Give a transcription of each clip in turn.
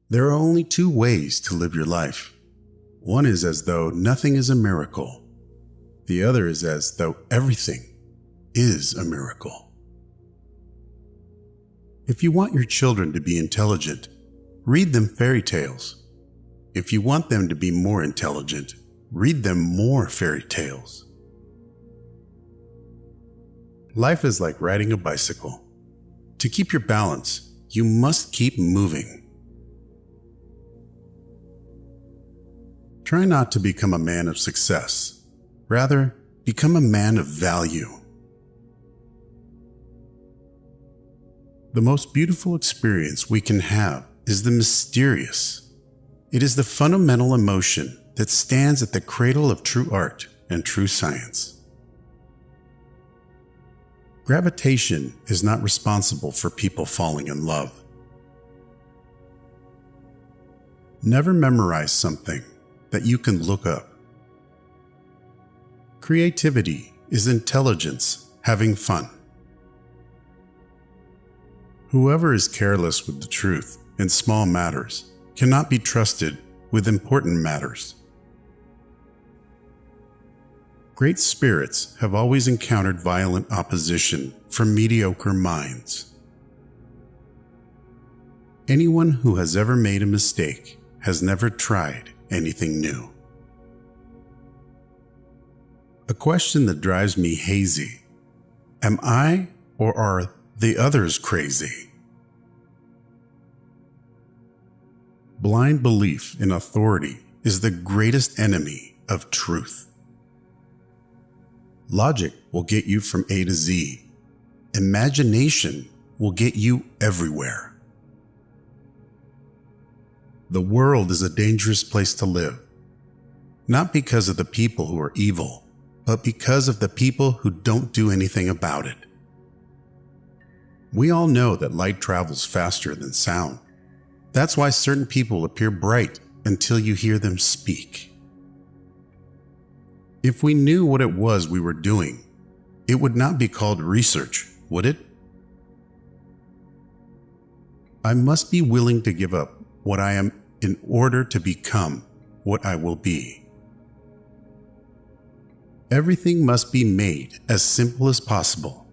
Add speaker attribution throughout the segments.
Speaker 1: There are only two ways to live your life. One is as though nothing is a miracle. The other is as though everything is a miracle. If you want your children to be intelligent, read them fairy tales. If you want them to be more intelligent, read them more fairy tales. Life is like riding a bicycle. To keep your balance, you must keep moving. Try not to become a man of success. Rather, become a man of value. The most beautiful experience we can have is the mysterious. It is the fundamental emotion that stands at the cradle of true art and true science. Gravitation is not responsible for people falling in love. Never memorize something that you can look up. Creativity is intelligence having fun. Whoever is careless with the truth in small matters cannot be trusted with important matters. Great spirits have always encountered violent opposition from mediocre minds. Anyone who has ever made a mistake has never tried anything new. A question that drives me hazy: am I or are the others crazy? Blind belief in authority is the greatest enemy of truth. Logic will get you from A to Z. Imagination will get you everywhere. The world is a dangerous place to live, not because of the people who are evil, but because of the people who don't do anything about it. We all know that light travels faster than sound. That's why certain people appear bright until you hear them speak. If we knew what it was we were doing, it would not be called research, would it? I must be willing to give up what I am in order to become what I will be. Everything must be made as simple as possible,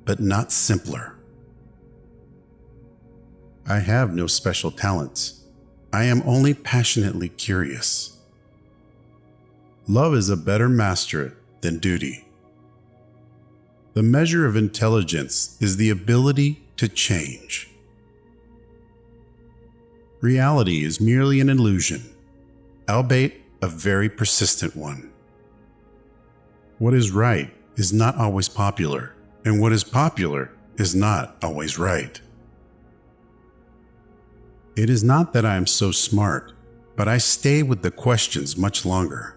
Speaker 1: but not simpler. I have no special talents. I am only passionately curious. Love is a better master than duty. The measure of intelligence is the ability to change. Reality is merely an illusion, albeit a very persistent one. What is right is not always popular, and what is popular is not always right. It is not that I am so smart, but I stay with the questions much longer.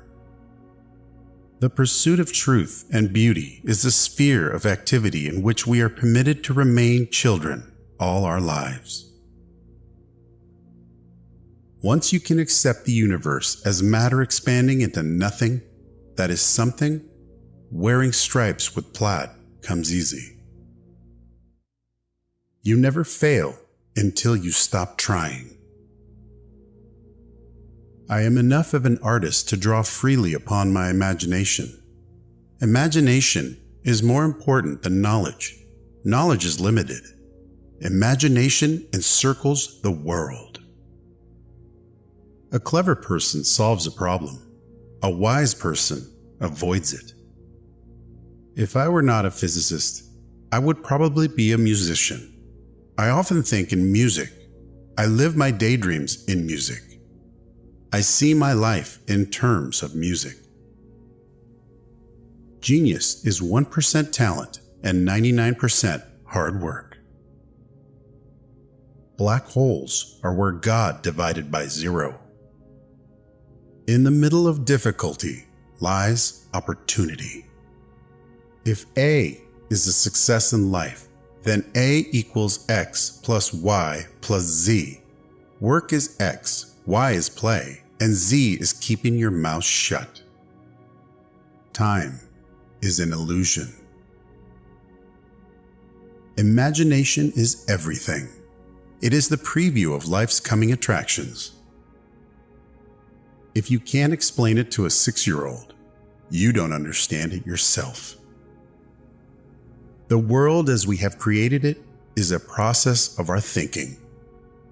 Speaker 1: The pursuit of truth and beauty is the sphere of activity in which we are permitted to remain children all our lives. Once you can accept the universe as matter expanding into nothing that is something, wearing stripes with plaid comes easy. You never fail until you stop trying. I am enough of an artist to draw freely upon my imagination. Imagination is more important than knowledge. Knowledge is limited. Imagination encircles the world. A clever person solves a problem. A wise person avoids it. If I were not a physicist, I would probably be a musician. I often think in music. I live my daydreams in music. I see my life in terms of music. Genius is 1% talent and 99% hard work. Black holes are where God divided by zero. In the middle of difficulty lies opportunity. If A is a success in life, then A equals X plus Y plus Z. Work is X, Y is play, and Z is keeping your mouth shut. Time is an illusion. Imagination is everything. It is the preview of life's coming attractions. If you can't explain it to a 6-year-old, you don't understand it yourself. The world as we have created it is a process of our thinking.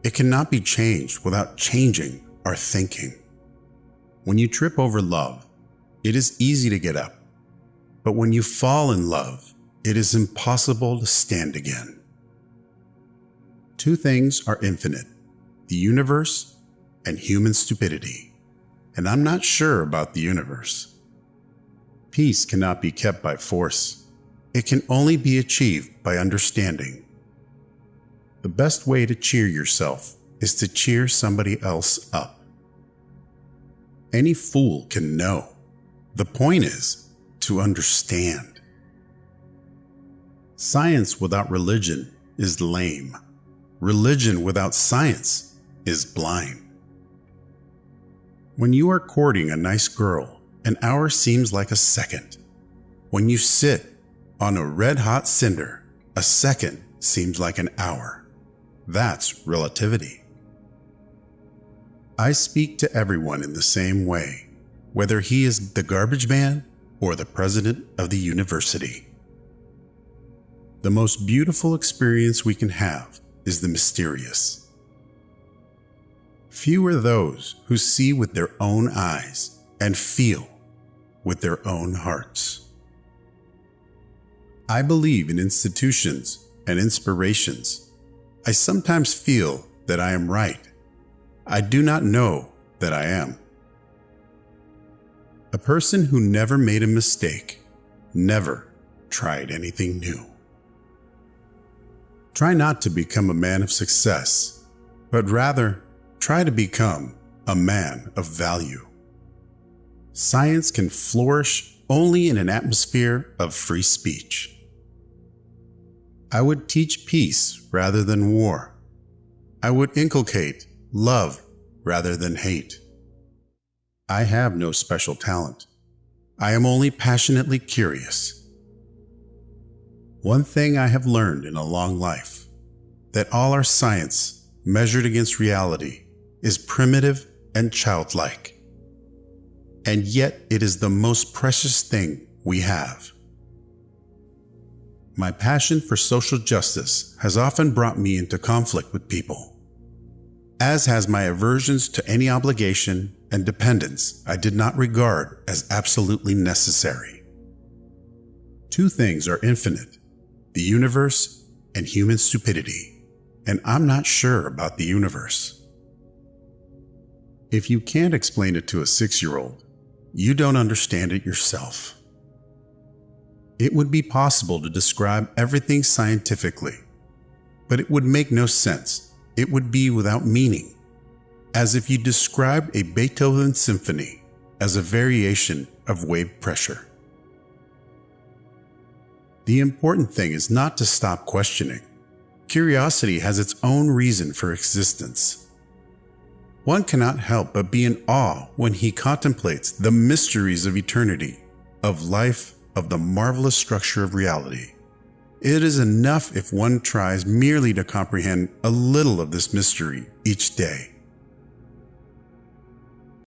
Speaker 1: It cannot be changed without changing our thinking. When you trip over love, it is easy to get up. But when you fall in love, it is impossible to stand again. Two things are infinite: the universe and human stupidity. And I'm not sure about the universe. Peace cannot be kept by force. It can only be achieved by understanding. The best way to cheer yourself is to cheer somebody else up. Any fool can know. The point is to understand. Science without religion is lame. Religion without science is blind. When you are courting a nice girl, an hour seems like a second. When you sit on a red-hot cinder, a second seems like an hour. That's relativity. I speak to everyone in the same way, whether he is the garbage man or the president of the university. The most beautiful experience we can have is the mysterious. Few are those who see with their own eyes and feel with their own hearts. I believe in institutions and inspirations. I sometimes feel that I am right. I do not know that I am. A person who never made a mistake never tried anything new. Try not to become a man of success, but rather try to become a man of value. Science can flourish only in an atmosphere of free speech. I would teach peace rather than war. I would inculcate love rather than hate. I have no special talent. I am only passionately curious. One thing I have learned in a long life, that all our science measured against reality is primitive and childlike. And yet it is the most precious thing we have. My passion for social justice has often brought me into conflict with people, as has my aversions to any obligation and dependence I did not regard as absolutely necessary. Two things are infinite: the universe and human stupidity, and I'm not sure about the universe. If you can't explain it to a 6-year-old, you don't understand it yourself. It would be possible to describe everything scientifically, but it would make no sense. It would be without meaning, as if you described a Beethoven symphony as a variation of wave pressure. The important thing is not to stop questioning. Curiosity has its own reason for existence. One cannot help but be in awe when he contemplates the mysteries of eternity, of life, of the marvelous structure of reality. It is enough if one tries merely to comprehend a little of this mystery each day.